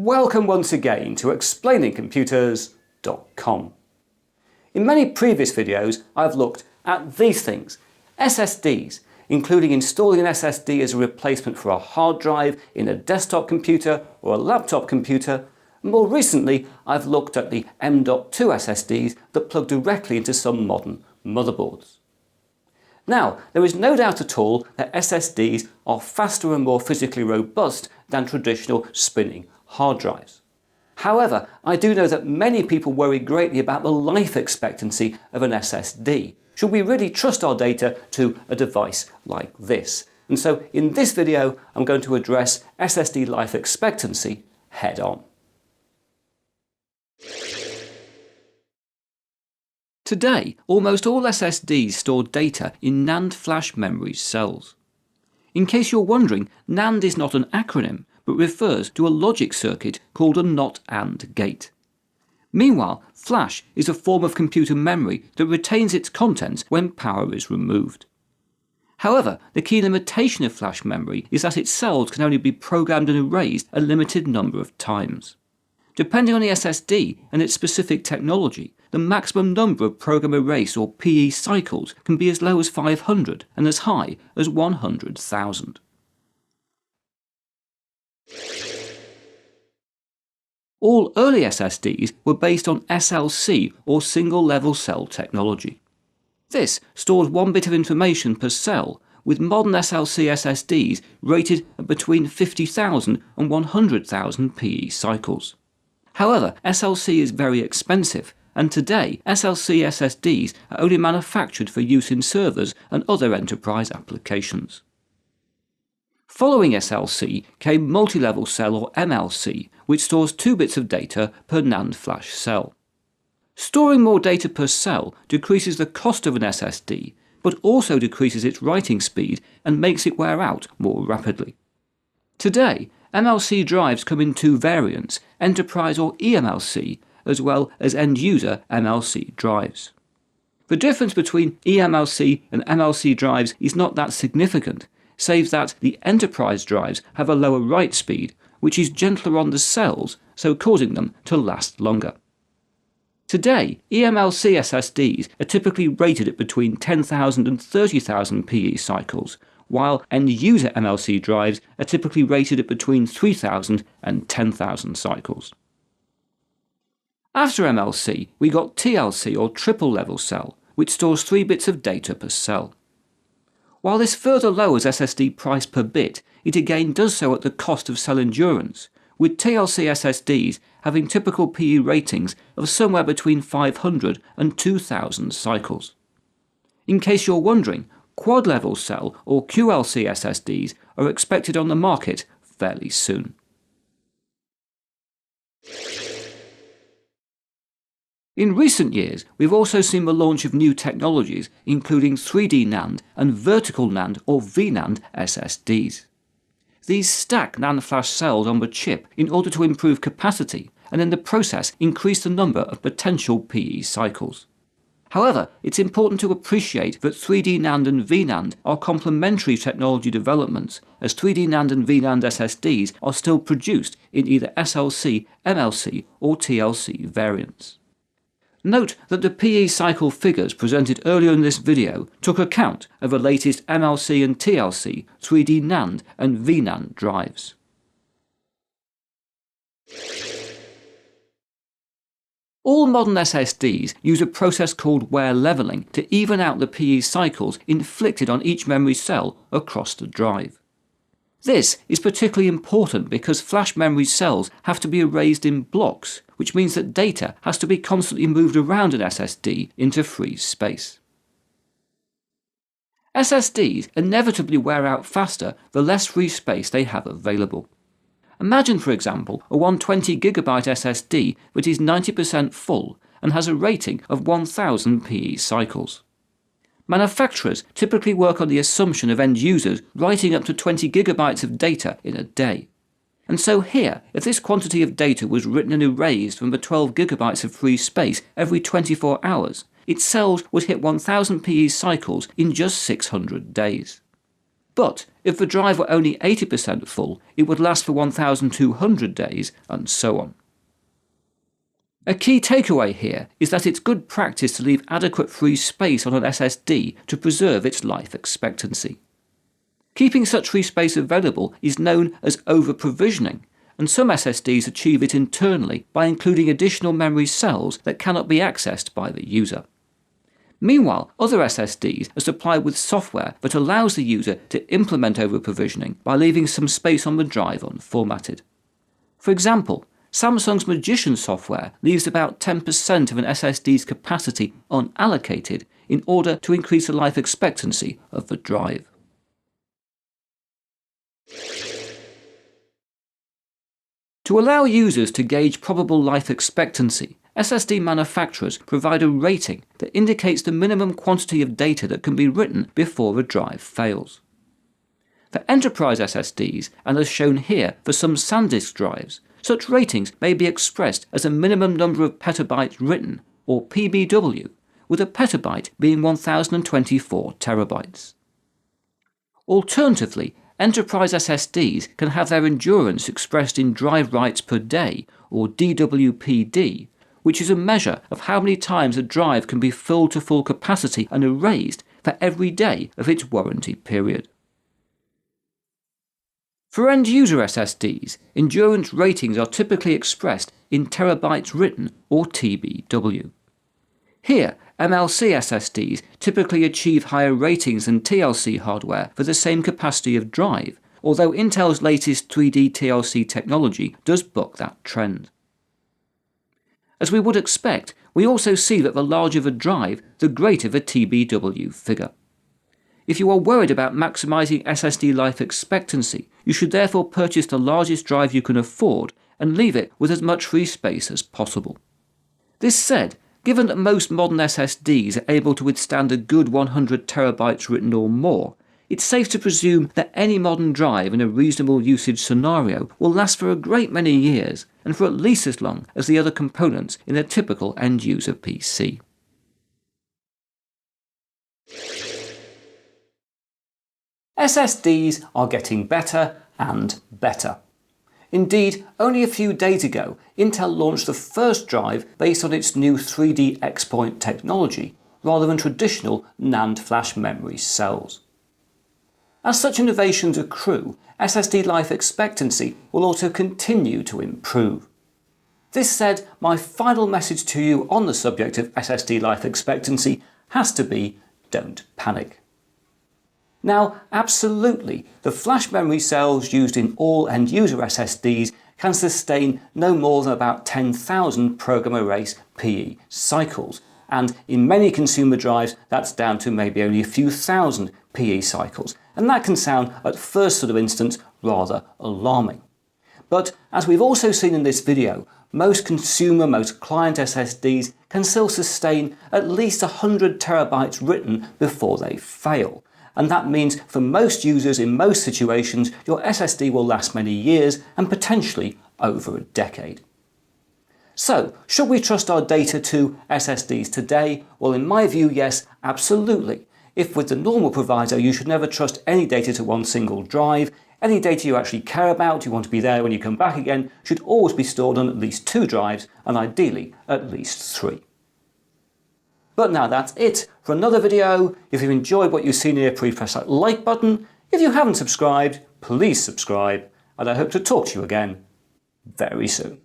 Welcome once again to explainingcomputers.com. In many previous videos I've looked at these things, SSDs, including installing an SSD as a replacement for a hard drive in a desktop computer or a laptop computer. More recently I've looked at the M.2 SSDs that plug directly into some modern motherboards. Now, there is no doubt at all that SSDs are faster and more physically robust than traditional spinning hard drives. However, I do know that many people worry greatly about the life expectancy of an SSD. Should we really trust our data to a device like this? And so in this video I'm going to address SSD life expectancy head on. Today, almost all SSDs store data in NAND flash memory cells. In case you're wondering, NAND is not an acronym, but refers to a logic circuit called a NOT-AND gate. Meanwhile, flash is a form of computer memory that retains its contents when power is removed. However, the key limitation of flash memory is that its cells can only be programmed and erased a limited number of times. Depending on the SSD and its specific technology, the maximum number of program erase or PE cycles can be as low as 500 and as high as 100,000. All early SSDs were based on SLC or single level cell technology. This stores 1 bit of information per cell, with modern SLC SSDs rated at between 50,000 and 100,000 PE cycles. However, SLC is very expensive, and today SLC SSDs are only manufactured for use in servers and other enterprise applications. Following SLC came multi-level cell or MLC, which stores 2 bits of data per NAND flash cell. Storing more data per cell decreases the cost of an SSD, but also decreases its writing speed and makes it wear out more rapidly. Today, MLC drives come in 2 variants, Enterprise or eMLC, as well as end-user MLC drives. The difference between eMLC and MLC drives is not that significant, save that the Enterprise drives have a lower write speed, which is gentler on the cells, so causing them to last longer. Today, eMLC SSDs are typically rated at between 10,000 and 30,000 PE cycles, while end-user MLC drives are typically rated at between 3,000 and 10,000 cycles. After MLC, we got TLC or triple-level cell, which stores 3 bits of data per cell. While this further lowers SSD price per bit, it again does so at the cost of cell endurance, with TLC SSDs having typical PE ratings of somewhere between 500 and 2,000 cycles. In case you're wondering, quad-level cell or QLC SSDs are expected on the market fairly soon. In recent years, we've also seen the launch of new technologies, including 3D NAND and vertical NAND or VNAND SSDs. These stack NAND flash cells on the chip in order to improve capacity and in the process increase the number of potential PE cycles. However, it's important to appreciate that 3D NAND and VNAND are complementary technology developments, as 3D NAND and VNAND SSDs are still produced in either SLC, MLC or TLC variants. Note that the PE cycle figures presented earlier in this video took account of the latest MLC and TLC, 3D NAND and VNAND drives. All modern SSDs use a process called wear leveling to even out the PE cycles inflicted on each memory cell across the drive. This is particularly important because flash memory cells have to be erased in blocks, which means that data has to be constantly moved around an SSD into free space. SSDs inevitably wear out faster the less free space they have available. Imagine, for example, a 120GB SSD that is 90% full and has a rating of 1000 PE cycles. Manufacturers typically work on the assumption of end users writing up to 20 GB of data in a day. And so here, if this quantity of data was written and erased from the 12 GB of free space every 24 hours, its cells would hit 1000 PE cycles in just 600 days. But if the drive were only 80% full, it would last for 1,200 days, and so on. A key takeaway here is that it's good practice to leave adequate free space on an SSD to preserve its life expectancy. Keeping such free space available is known as over-provisioning, and some SSDs achieve it internally by including additional memory cells that cannot be accessed by the user. Meanwhile, other SSDs are supplied with software that allows the user to implement over-provisioning by leaving some space on the drive unformatted. For example, Samsung's Magician software leaves about 10% of an SSD's capacity unallocated in order to increase the life expectancy of the drive. To allow users to gauge probable life expectancy, SSD manufacturers provide a rating that indicates the minimum quantity of data that can be written before a drive fails. For enterprise SSDs, and as shown here for some SanDisk drives, such ratings may be expressed as a minimum number of petabytes written, or PBW, with a petabyte being 1024 terabytes. Alternatively, enterprise SSDs can have their endurance expressed in drive writes per day, or DWPD, which is a measure of how many times a drive can be filled to full capacity and erased for every day of its warranty period. For end-user SSDs, endurance ratings are typically expressed in terabytes written, or TBW. Here, MLC SSDs typically achieve higher ratings than TLC hardware for the same capacity of drive, although Intel's latest 3D TLC technology does buck that trend. As we would expect, we also see that the larger the drive, the greater the TBW figure. If you are worried about maximising SSD life expectancy, you should therefore purchase the largest drive you can afford and leave it with as much free space as possible. This said, given that most modern SSDs are able to withstand a good 100 terabytes written or more, it's safe to presume that any modern drive in a reasonable usage scenario will last for a great many years, and for at least as long as the other components in a typical end-user PC. SSDs are getting better and better. Indeed, only a few days ago, Intel launched the first drive based on its new 3D X-point technology, rather than traditional NAND flash memory cells. As such innovations accrue, SSD life expectancy will also continue to improve. This said, my final message to you on the subject of SSD life expectancy has to be, don't panic. Now, absolutely, the flash memory cells used in all end-user SSDs can sustain no more than about 10,000 program erase PE cycles, and in many consumer drives that's down to maybe only a few thousand PE cycles, and that can sound, at first sort of instance, rather alarming. But as we've also seen in this video, most client SSDs can still sustain at least 100 terabytes written before they fail. And that means for most users in most situations, your SSD will last many years and potentially over a decade. So, should we trust our data to SSDs today? Well, in my view, yes, absolutely. If with the normal provider you should never trust any data to one single drive, any data you actually care about, you want to be there when you come back again, should always be stored on at least 2 drives, and ideally at least 3. But now that's it for another video. If you've enjoyed what you've seen here, please press that like button. If you haven't subscribed, please subscribe, and I hope to talk to you again very soon.